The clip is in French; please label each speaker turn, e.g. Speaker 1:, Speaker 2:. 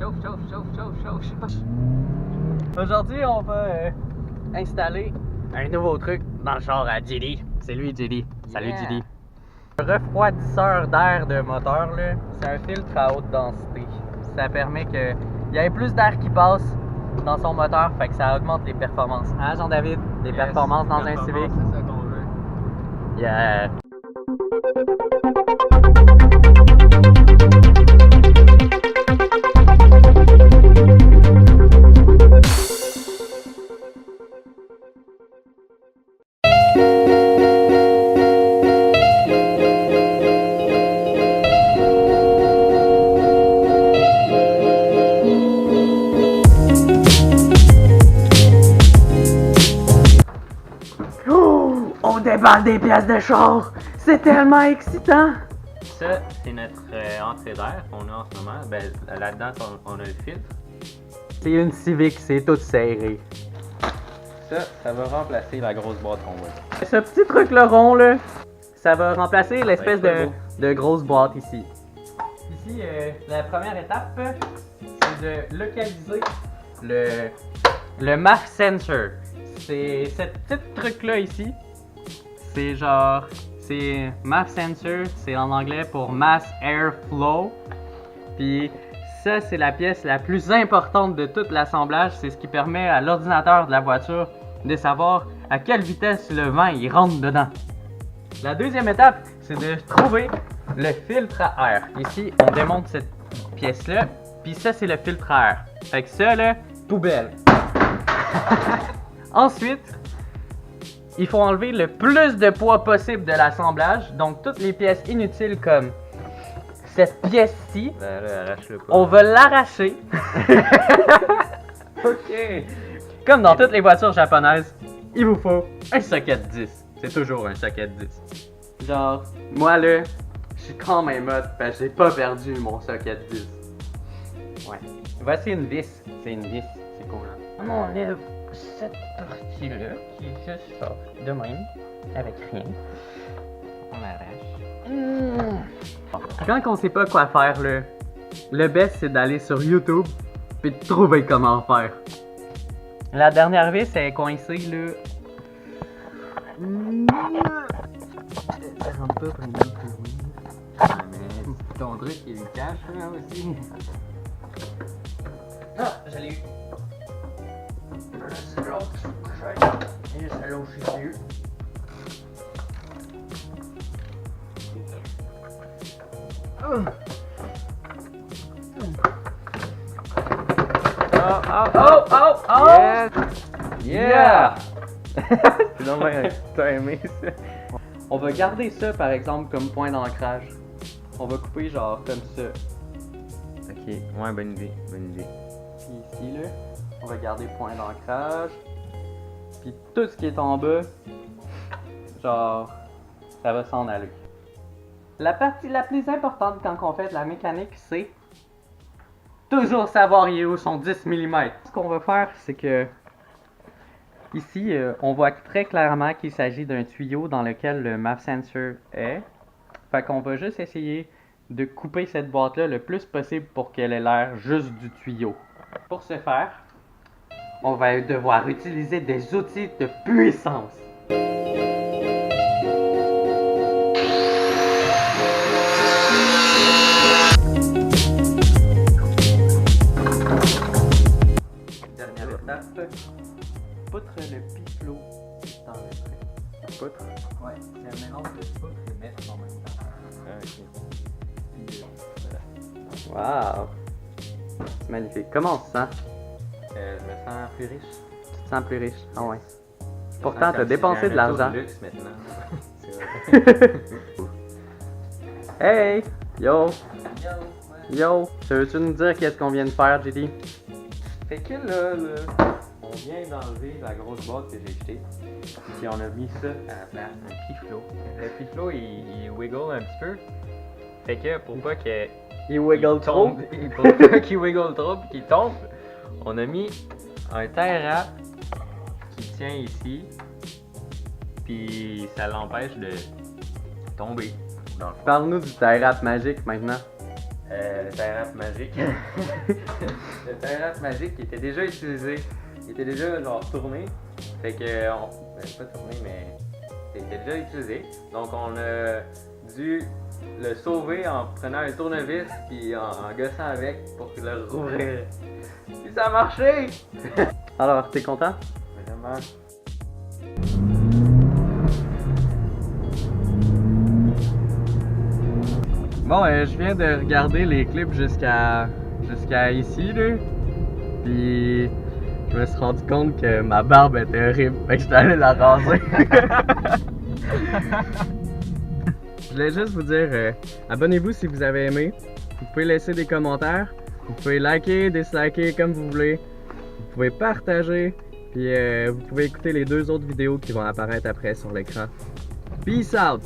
Speaker 1: Chauffe. Aujourd'hui, on va installer un nouveau truc dans le char à Jilly. C'est lui, Jilly. Salut, Jilly. Un refroidisseur d'air de moteur, là, c'est un filtre à haute densité. Ça permet qu'il y ait plus d'air qui passe dans son moteur, fait que ça augmente les performances. Hein, Jean-David? Les performances dans un Civic?
Speaker 2: C'est ça qu'on veut.
Speaker 1: Yeah! On déballe des pièces de char! C'est tellement excitant!
Speaker 2: Ça, c'est notre entrée d'air qu'on a en ce moment. Ben, là-dedans, on a le filtre.
Speaker 1: C'est une Civic, c'est tout serré.
Speaker 2: Ça va remplacer la grosse boîte qu'on voit.
Speaker 1: Ce petit truc-là rond, là, ça va remplacer l'espèce
Speaker 2: Ouais,
Speaker 1: de grosse boîte ici. Ici, la première étape, c'est de localiser le MAF Sensor. C'est ce petit truc-là ici. C'est genre, c'est MAF Sensor, c'est en anglais pour Mass Air Flow. Puis ça, c'est la pièce la plus importante de tout l'assemblage. C'est ce qui permet à l'ordinateur de la voiture de savoir à quelle vitesse le vent il rentre dedans. La deuxième étape, c'est de trouver le filtre à air. Ici, on démonte cette pièce-là, puis ça, c'est le filtre à air. Fait que ça, là, poubelle. Ensuite, il faut enlever le plus de poids possible de l'assemblage. Donc, toutes les pièces inutiles comme cette pièce-ci,
Speaker 2: Arrache-le pas.
Speaker 1: on va l'arracher.
Speaker 2: OK.
Speaker 1: Comme dans toutes les voitures japonaises, il vous faut un socket 10. C'est toujours un socket 10. Genre, moi là, je suis quand même hot parce que j'ai pas perdu mon socket 10. Ouais. Voici une vis. C'est une vis. C'est cool. Hein? On enlève cette partie-là qui est juste ça, de même, avec rien. On arrache. Quand on sait pas quoi faire là, le best c'est d'aller sur YouTube puis de trouver comment faire. La dernière vis est coincée là. Ça rentre pas vraiment plus loin.
Speaker 2: Mais ton truc, il est cache là aussi.
Speaker 1: Ah, je l'ai eu. C'est l'autre. Et c'est l'autre dessus. Oh! Yeah!
Speaker 2: C'est dommage, t'as aimé ça.
Speaker 1: On va garder ça par exemple comme point d'ancrage. On va couper genre comme ça.
Speaker 2: OK, ouais, bonne idée.
Speaker 1: Puis ici là, on va garder point d'ancrage. Puis tout ce qui est en bas, genre, ça va s'en aller. La partie la plus importante quand on fait de la mécanique, c'est toujours savoir il est où son 10 mm. Ce qu'on va faire, c'est que ici, on voit très clairement qu'il s'agit d'un tuyau dans lequel le MAF Sensor est. Fait qu'on va juste essayer de couper cette boîte-là le plus possible pour qu'elle ait l'air juste du tuyau. Pour ce faire, on va devoir utiliser des outils de puissance. Dernière étape, poutre le piflot dans le trait.
Speaker 2: Poutre?
Speaker 1: Ouais, c'est un mélange de poutre et mètre en même temps.
Speaker 2: Ah, OK.
Speaker 1: Wow! C'est magnifique. Comment on se sent?
Speaker 2: Je me sens plus riche.
Speaker 1: Tu te sens plus riche? Ah ouais. Pourtant, t'as dépensé de l'argent.
Speaker 2: De luxe maintenant. C'est vrai.
Speaker 1: Hey! Yo! Yo! Tu veux-tu nous dire qu'est-ce qu'on vient de faire, JD?
Speaker 2: Fait que là, on vient d'enlever la grosse boîte que j'ai jetée. Puis on a mis ça à la place, un piflot. Le piflot, il wiggle un petit peu. Fait que pour pas que
Speaker 1: Il wiggle trop?
Speaker 2: pour pas qu'il wiggle trop et qu'il tombe, on a mis un tie wrap qui tient ici. Puis ça l'empêche de tomber. Dans le fond.
Speaker 1: Parle-nous du tie wrap magique maintenant.
Speaker 2: le tie-wrap magique. Le tie-wrap magique qui était déjà utilisé. Il était déjà genre tourné. Fait que, pas tourné, mais il était déjà utilisé. Donc on a dû le sauver en prenant un tournevis puis en gossant avec pour le rouvrir. Puis ça a marché!
Speaker 1: Alors, t'es content?
Speaker 2: Vraiment.
Speaker 1: Bon, je viens de regarder les clips jusqu'à ici, là. Puis je me suis rendu compte que ma barbe était horrible. Fait que j'étais allé la raser. Je voulais juste vous dire, abonnez-vous si vous avez aimé. Vous pouvez laisser des commentaires. Vous pouvez liker, disliker comme vous voulez. Vous pouvez partager. Puis vous pouvez écouter les 2 autres vidéos qui vont apparaître après sur l'écran. Peace out!